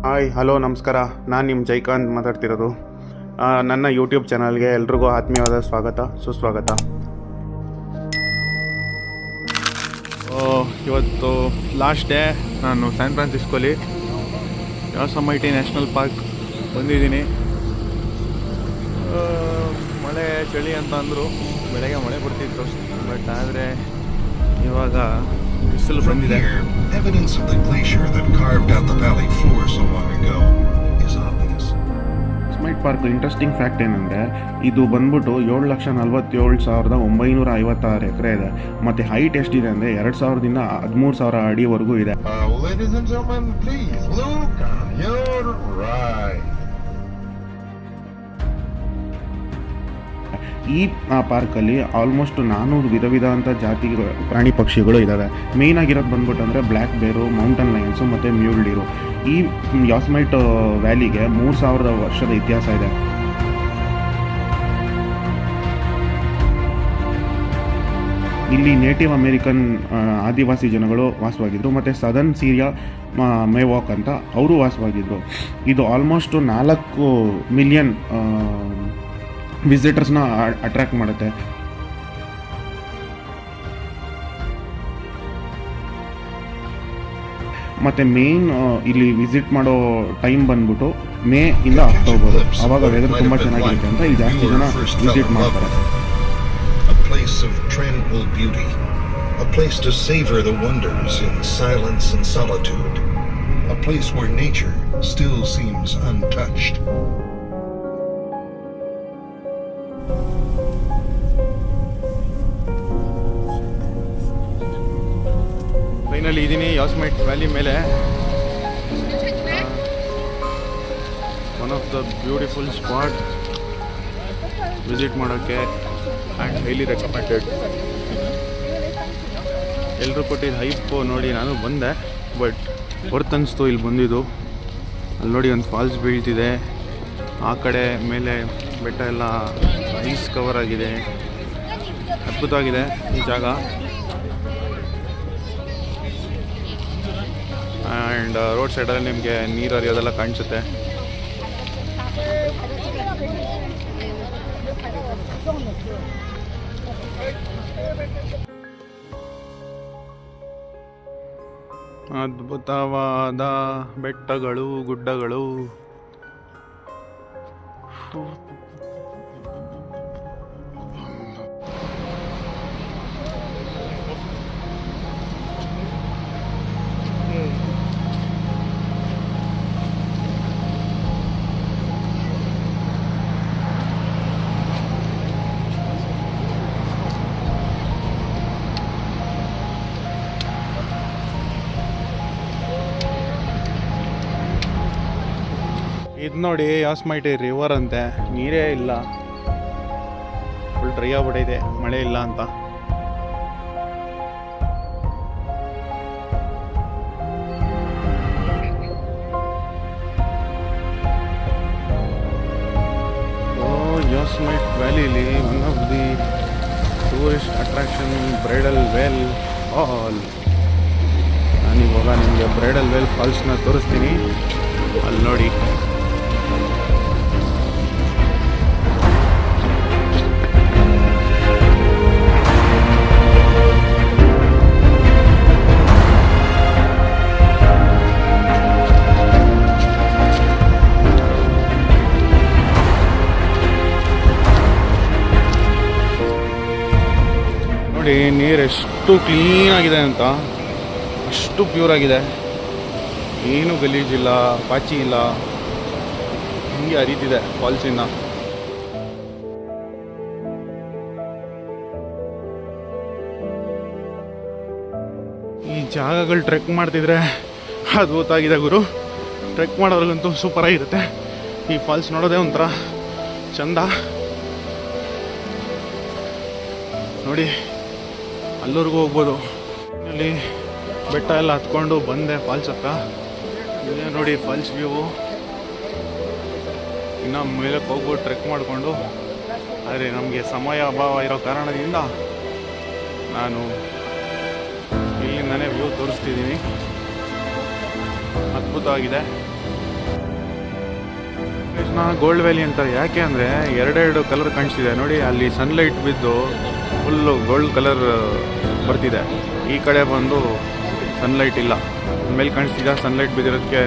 Hi hello ನಮಸ್ಕಾರ. ನಾನು ನಿಮ್ಮ ಜೈಕಾಂತ್ ಮಾತಾಡ್ತಿರೋದು. ನನ್ನ ಯೂಟ್ಯೂಬ್ ಚಾನಲ್ಗೆ ಎಲ್ರಿಗೂ ಆತ್ಮೀಯವಾದ ಸ್ವಾಗತ, ಸುಸ್ವಾಗತ. ಇವತ್ತು ಲಾಸ್ಟ್ ಡೇ. ನಾನು ಸ್ಯಾನ್ ಫ್ರಾನ್ಸಿಸ್ಕೋಲಿ ಯೋಸಮೈಟಿ ನ್ಯಾಷನಲ್ ಪಾರ್ಕ್ ಬಂದಿದ್ದೀನಿ. ಮಳೆ ಚಳಿ ಅಂತ ಅಂದರು, ಬೆಳಗ್ಗೆ ಮಳೆ ಬರ್ತಿತ್ತು, ಬಟ್ ಆದರೆ ಇವಾಗ ಬಿಸಿಲು ಬಂದಿದೆ. Evidence of the glacier that carved out the valley floor so long ago is obvious. Yosemite park interesting fact ಏನಂದರೆ, ಇದು ಬಂದ್ಬಿಟ್ಟು 7,47,956 ಎಕರೆ ಇದೆ. ಮತ್ತು ಹೈಟ್ ಎಷ್ಟಿದೆ ಅಂದರೆ 2,000ದಿಂದ 13,000 ಅಡಿವರೆಗೂ ಇದೆ. Ladies and gentlemen, please look on your right. ಈ ಪಾರ್ಕಲ್ಲಿ ಆಲ್ಮೋಸ್ಟ್ 400 ವಿಧ ಅಂತ ಜಾತಿ ಪ್ರಾಣಿ ಪಕ್ಷಿಗಳು ಇದ್ದಾವೆ. ಮೇಯ್ನ್ ಆಗಿರೋದು ಬಂದ್ಬಿಟ್ಟು ಅಂದರೆ ಬ್ಲ್ಯಾಕ್ ಬೇರು, ಮೌಂಟನ್ ಲಯನ್ಸು ಮತ್ತು ಮ್ಯೂಲ್ ಡೀರು. ಈ ಯೋಸಮೈಟ್ ವ್ಯಾಲಿಗೆ 3,000 ವರ್ಷದ ಇತಿಹಾಸ ಇದೆ. ಇಲ್ಲಿ ನೇಟಿವ್ ಅಮೇರಿಕನ್ ಆದಿವಾಸಿ ಜನಗಳು ವಾಸವಾಗಿದ್ದರು, ಮತ್ತು ಸದರ್ನ್ ಸಿರಿಯಾ ಮೇವಾಕ್ ಅಂತ ಅವರು ವಾಸವಾಗಿದ್ದರು. ಇದು ಆಲ್ಮೋಸ್ಟ್ 4 ಮಿಲಿಯನ್ ವಿಸಿಟರ್ಸ್ನ ಅಟ್ರ್ಯಾಕ್ಟ್ ಮಾಡುತ್ತೆ. ಮತ್ತು ಮೇನ್ ಇಲ್ಲಿ ವಿಸಿಟ್ ಮಾಡೋ ಟೈಮ್ ಬಂದ್ಬಿಟ್ಟು ಮೇ ಇಂದ ಅಕ್ಟೋಬರ್. ಆವಾಗ ವೆದರ್ ತುಂಬ ಚೆನ್ನಾಗಿರುತ್ತೆ ಅಂತ ಇಲ್ಲಿ ಜಾಸ್ತಿ ಜನ ವಿಸಿಟ್ ಮಾಡ್ತಾರೆ. A place of tranquil beauty, a place to savor the wonders in silence and solitude, a place where nature still seems untouched. Finally ಇದ್ದೀನಿ ಯೋಸಮೈಟ್ ವ್ಯಾಲಿ ಮೇಲೆ. One of the beautiful spot visit ಮಾಡೋಕ್ಕೆ and highly recommended. ಎಲ್ಲರೂ ಕೊಟ್ಟಿದ್ದು hype ನೋಡಿ ನಾನು ಬಂದೆ, but worth ಅನಿಸ್ತು ಇಲ್ಲಿ ಬಂದಿದ್ದು. ಅಲ್ಲಿ ನೋಡಿ ಒಂದು ಫಾಲ್ಸ್ ಬೀಳ್ತಿದೆ, ಆ ಕಡೆ ಮೇಲೆ ಬೆಟ್ಟ ಎಲ್ಲ ಐಸ್ ಕವರ್ ಆಗಿದೆ. ಅದ್ಭುತವಾಗಿದೆ ಈ ಜಾಗ. ಆ್ಯಂಡ್ ರೋಡ್ ಸೈಡಲ್ಲಿ ನಿಮಗೆ ನೀರು ಹರಿಯೋದೆಲ್ಲ ಕಾಣಿಸುತ್ತೆ. ಅದ್ಭುತವಾದ ಬೆಟ್ಟಗಳು, ಗುಡ್ಡಗಳು. ಇದು ನೋಡಿ ಯೋಸಮೈಟಿ ರಿವರ್ ಅಂತೆ, ನೀರೇ ಇಲ್ಲ, ಫುಲ್ ಡ್ರೈ ಆಗ್ಬಿಟ್ಟಿದೆ, ಮಳೆ ಇಲ್ಲ ಅಂತ. ಯೋಸಮೈಟ್ ವ್ಯಾಲಿಲಿ one of the tourist attraction Bridalveil Fall. ನಾನಿವಾಗ ನಿಮಗೆ ಬ್ರೈಡಲ್ ವೆಲ್ ಫಾಲ್ಸ್ನ ತೋರಿಸ್ತೀನಿ, ಅಲ್ಲಿ ನೋಡಿ. ನೋಡಿ ನೀರು ಎಷ್ಟು ಕ್ಲೀನಾಗಿದೆ ಅಂತ, ಅಷ್ಟು ಪ್ಯೂರ್ ಆಗಿದೆ, ಏನು ಗಲೀಜಿಲ್ಲ, ಪಾಚಿ ಇಲ್ಲ, ಹಿಂಗೆ ಹರಿತಿದೆ ಫಾಲ್ಸಿಂದ. ಈ ಜಾಗಗಳು ಟ್ರೆಕ್ ಮಾಡ್ತಿದ್ರೆ ಅದ್ಭುತವಾಗಿದೆ ಗುರು. ಟ್ರೆಕ್ ಮಾಡೋದ್ರಿಗಂತೂ ಸೂಪರಾಗಿರುತ್ತೆ. ಈ ಫಾಲ್ಸ್ ನೋಡೋದೇ ಒಂಥರ ಚಂದ. ನೋಡಿ ಅಲ್ಲೂರಿಗೂ ಹೋಗ್ಬೋದು. ಇಲ್ಲಿ ಬೆಟ್ಟ ಎಲ್ಲ ಹತ್ಕೊಂಡು ಬಂದೆ ಫಾಲ್ಸ್ ಹತ್ರ. ಇದೇ ನೋಡಿ ಫಾಲ್ಸ್ ವ್ಯೂ. ಇನ್ನು ಮೇಲಕ್ಕೆ ಹೋಗ್ಬೋದು ಟ್ರೆಕ್ ಮಾಡಿಕೊಂಡು. ಆದರೆ ನಮಗೆ ಸಮಯ ಅಭಾವ ಇರೋ ಕಾರಣದಿಂದ ನಾನು ಇಲ್ಲಿಂದನೇ ವ್ಯೂ ತೋರಿಸ್ತಿದ್ದೀನಿ. ಅದ್ಭುತವಾಗಿದೆ. ಇದನ್ನು ಗೋಲ್ಡ್ ವ್ಯಾಲಿ ಅಂತಾರೆ. ಯಾಕೆ ಅಂದರೆ ಎರಡೆರಡು ಕಲರ್ ಕಾಣಿಸ್ತಿದೆ ನೋಡಿ. ಅಲ್ಲಿ ಸನ್ಲೈಟ್ ಬಿದ್ದು ಫುಲ್ಲು ಗೋಲ್ಡ್ ಕಲರ್ ಬರ್ತಿದೆ. ಈ ಕಡೆ ಬಂದು ಸನ್ಲೈಟ್ ಇಲ್ಲ. ಮೇಲೆ ಕಾಣಿಸ್ತಿದ್ದ ಸನ್ಲೈಟ್ ಬಿದ್ದಿರೋದಕ್ಕೆ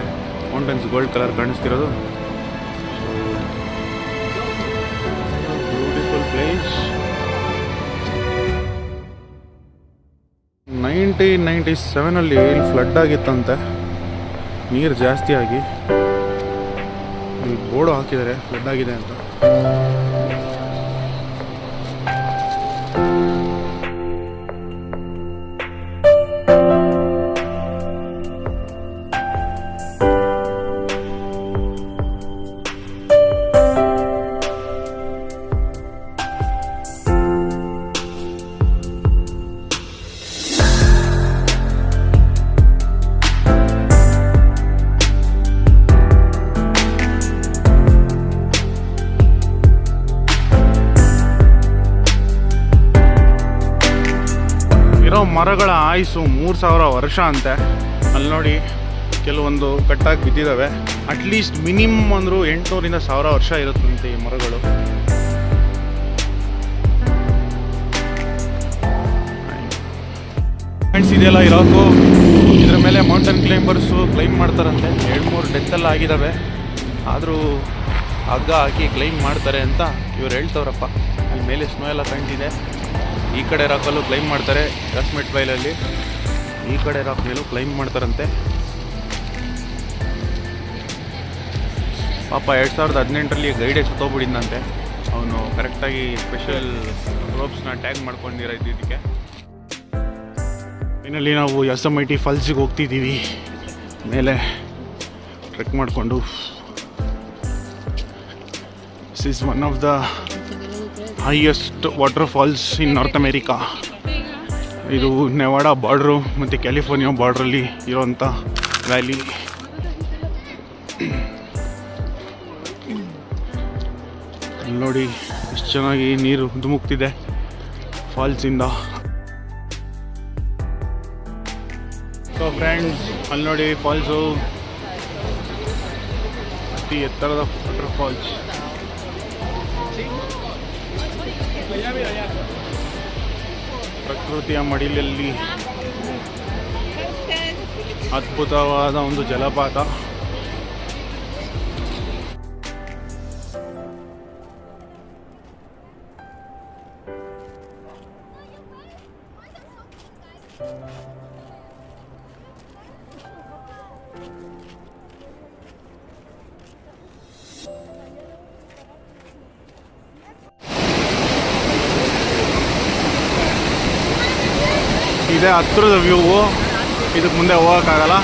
ಮೌಂಟೇನ್ಸ್ ಗೋಲ್ಡ್ ಕಲರ್ ಕಾಣಿಸ್ತಿರೋದು. Beautiful place. 1997 ಇಲ್ಲಿ ಫ್ಲಡ್ ಆಗಿತ್ತಂತೆ, ನೀರು ಜಾಸ್ತಿ ಆಗಿ. ಇಲ್ಲಿ ಬೋರ್ಡು ಹಾಕಿದ್ದಾರೆ ಫ್ಲಡ್ ಆಗಿದೆ ಅಂತ. ಮರಗಳ ಆಯುಸ್ಸು 3000 ವರ್ಷ ಅಂತೆ. ಅಲ್ಲಿ ನೋಡಿ ಕೆಲವೊಂದು ಕಟ್ಟಾಗಿ ಬಿದ್ದಿದ್ದಾವೆ. ಅಟ್ಲೀಸ್ಟ್ ಮಿನಿಮಮ್ ಅಂದರೂ 800ರಿಂದ 1000 ವರ್ಷ ಇರುತ್ತಂತೆ ಈ ಮರಗಳು. ಫ್ರೆಂಡ್ಸ್, ಇದೆಲ್ಲ ಇರೋದು ಇದ್ರ ಮೇಲೆ ಮೌಂಟೇನ್ ಕ್ಲೈಂಬರ್ಸು ಕ್ಲೈಮ್ ಮಾಡ್ತಾರಂತೆ. 2-3 ಡೆತ್ತೆಲ್ಲ ಆಗಿದ್ದಾವೆ. ಆದರೂ ಹಗ್ಗ ಹಾಕಿ ಕ್ಲೈಮ್ ಮಾಡ್ತಾರೆ ಅಂತ ಇವ್ರು ಹೇಳ್ತವ್ರಪ್ಪ. ಅಲ್ಲಿ ಮೇಲೆ ಸ್ನೋ ಎಲ್ಲ ಕಾಣ್ತಿದೆ. ಈ ಕಡೆ ರಾಕಲ್ಲೂ ಕ್ಲೈಮ್ ಮಾಡ್ತಾರೆ, ರಸ್ಮೆಟ್ ಬೈಲಲ್ಲಿ. ಈ ಕಡೆ ರಾಕ್ ಮೇಲೂ ಕ್ಲೈಮ್ ಮಾಡ್ತಾರಂತೆ. ಪಾಪ 2018ರಲ್ಲಿ ಗೈಡೇ ಸುತ್ತೋಗ್ಬಿಡಿದಂತೆ. ಅವನು ಕರೆಕ್ಟಾಗಿ ಸ್ಪೆಷಲ್ ರೋಪ್ಸ್ನ ಟ್ಯಾಗ್ ಮಾಡ್ಕೊಂಡಿರೋ ಇದಕ್ಕೆ. ಫೈನಲಿ ನಾವು YSMIT ಫಾಲ್ಸಿಗೆ ಹೋಗ್ತಿದ್ದೀವಿ. ಮೇಲೆ ಟ್ರೆಕ್ ಮಾಡಿಕೊಂಡು. This is one of the highest water falls in North America. ಇದು ನೆವಾಡಾ ಬಾರ್ಡ್ರು ಮತ್ತು ಕ್ಯಾಲಿಫೋರ್ನಿಯಾ ಬಾರ್ಡ್ರಲ್ಲಿ ಇರೋವಂಥ ವ್ಯಾಲಿ. ನೋಡಿ ಎಷ್ಟು ಚೆನ್ನಾಗಿ ನೀರು ಧುಮುಕ್ತಿದೆ ಫಾಲ್ಸಿಂದ. ಸೊ ಫ್ರೆಂಡ್ಸ್, ಅಲ್ಲಿ ನೋಡಿ ಫಾಲ್ಸು, ಅತಿ ಎತ್ತರದ ವಾಟರ್ ಫಾಲ್ಸ್. ಪ್ರಕೃತಿಯ ಮಡಿಲಲ್ಲಿ ಅದ್ಭುತವಾದ ಒಂದು ಜಲಪಾತ. ಇದೇ ಹತ್ತಿರದ ವ್ಯೂವು. ಇದಕ್ಕೆ ಮುಂದೆ ಹೋಗೋಕ್ಕಾಗಲ್ಲ.